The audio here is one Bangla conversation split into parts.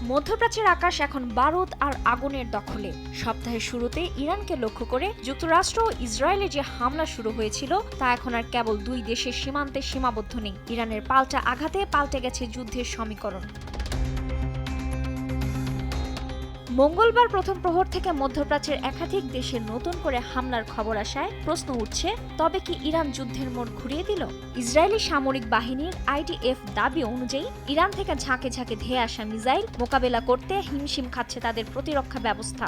মধ্যপ্রাচ্যের আকাশ এখন বারুদ আর আগুনের দখলে। সপ্তাহের শুরুতে ইরানকে লক্ষ্য করে যুক্তরাষ্ট্র ও ইসরায়েলে যে হামলা শুরু হয়েছিল তা এখন আর কেবল দুই দেশের সীমান্তে সীমাবদ্ধ নেই। ইরানের পাল্টা আঘাতে পাল্টে গেছে যুদ্ধের সমীকরণ। মঙ্গলবার প্রথম প্রহর থেকে মধ্যপ্রাচ্যের একাধিক দেশে নতুন করে হামলার খবর আসায় প্রশ্ন উঠছে, তবে কি ইরান যুদ্ধের মোড় ঘুরিয়ে দিল? ইসরায়েলি সামরিক বাহিনীর আইডিএফ দাবি অনুযায়ী ইরান থেকে ঝাঁকে ঝাঁকে ধেয়ে আসা মিসাইল মোকাবেলা করতে হিমশিম খাচ্ছে তাদের প্রতিরক্ষা ব্যবস্থা।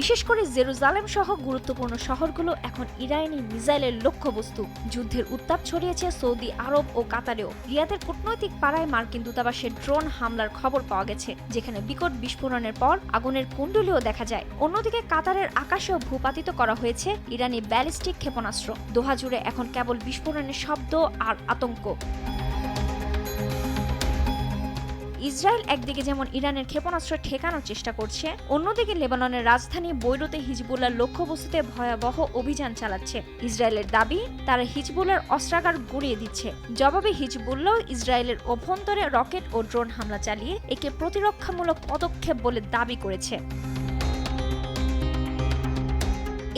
বিশেষ করে জেরুজালেম সহ গুরুত্বপূর্ণ শহরগুলো এখন ইরানি মিসাইলের লক্ষ্যবস্তু। যুদ্ধের উত্তাপ ছড়িয়েছে সৌদি আরব ও কাতারেও। রিয়াদের কূটনৈতিক পাড়ায় মার্কিন দূতাবাসের ড্রোন হামলার খবর পাওয়া গেছে, যেখানে বিকট বিস্ফোরণের পর আগুনের কুণ্ডলীও দেখা যায়। অন্যদিকে কাতারের আকাশেও ভূপাতিত করা হয়েছে ইরানি ব্যালিস্টিক ক্ষেপণাস্ত্র। দোহা জুড়ে এখন কেবল বিস্ফোরণের শব্দ আর আতঙ্ক। ইসরায়েল একদিকে যেমন ইরানের ক্ষেপণাস্ত্র ঠেকানোর চেষ্টা করছে, অন্যদিকে লেবাননের রাজধানী বৈরুতে হিজবুল্লাহর লক্ষ্যবস্তুতে ভয়াবহ অভিযান চালাচ্ছে। ইসরায়েলের দাবি, তারা হিজবুল্লাহর অস্ত্রাগার গুঁড়িয়ে দিচ্ছে। জবাবে হিজবুল্লাহ ইসরায়েলের অভ্যন্তরে রকেট ও ড্রোন হামলা চালিয়ে একে প্রতিরক্ষামূলক পদক্ষেপ বলে দাবি করেছে।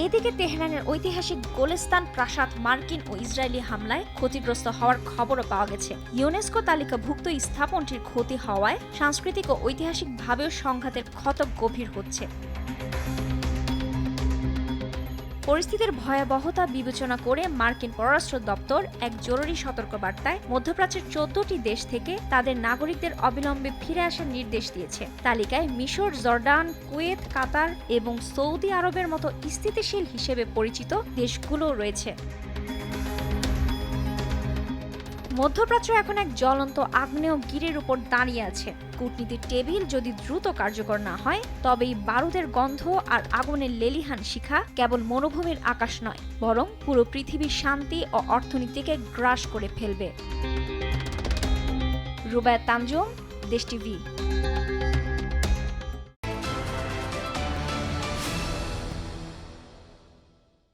এদিকে তেহরানের ঐতিহাসিক গোলেস্তান প্রাসাদ মার্কিন ও ইসরায়েলি হামলায় ক্ষতিগ্রস্ত হওয়ার খবরও পাওয়া গেছে। ইউনেস্কো তালিকাভুক্ত স্থাপনটির ক্ষতি হওয়ায় সাংস্কৃতিক ও ঐতিহাসিকভাবেও সংঘাতের ক্ষত গভীর হচ্ছে। পরিস্থিতির ভয়াবহতা বিবেচনা করে মার্কিন পররাষ্ট্র দপ্তর এক জরুরি সতর্কবার্তায় মধ্যপ্রাচ্যের 14টি দেশ থেকে তাদের নাগরিকদের অবিলম্বে ফিরে আসার নির্দেশ দিয়েছে। তালিকায় মিশর, জর্ডান, কুয়েত, কাতার এবং সৌদি আরবের মতো স্থিতিশীল হিসেবে পরিচিত দেশগুলোও রয়েছে। মধ্যপ্রাচ্য এখন এক জ্বলন্ত আগ্নেয়গিরির উপর দাঁড়িয়ে আছে। কূটনীতির টেবিল যদি দ্রুত কার্যকর না হয়, তবেই বারুদের গন্ধ আর আগুনের লেলিহান শিখা কেবল মরুভূমির আকাশ নয়, বরং পুরো পৃথিবীর শান্তি ও অর্থনীতিকে গ্রাস করে ফেলবে। রুবায়া তানজুম, দেশ টিভি।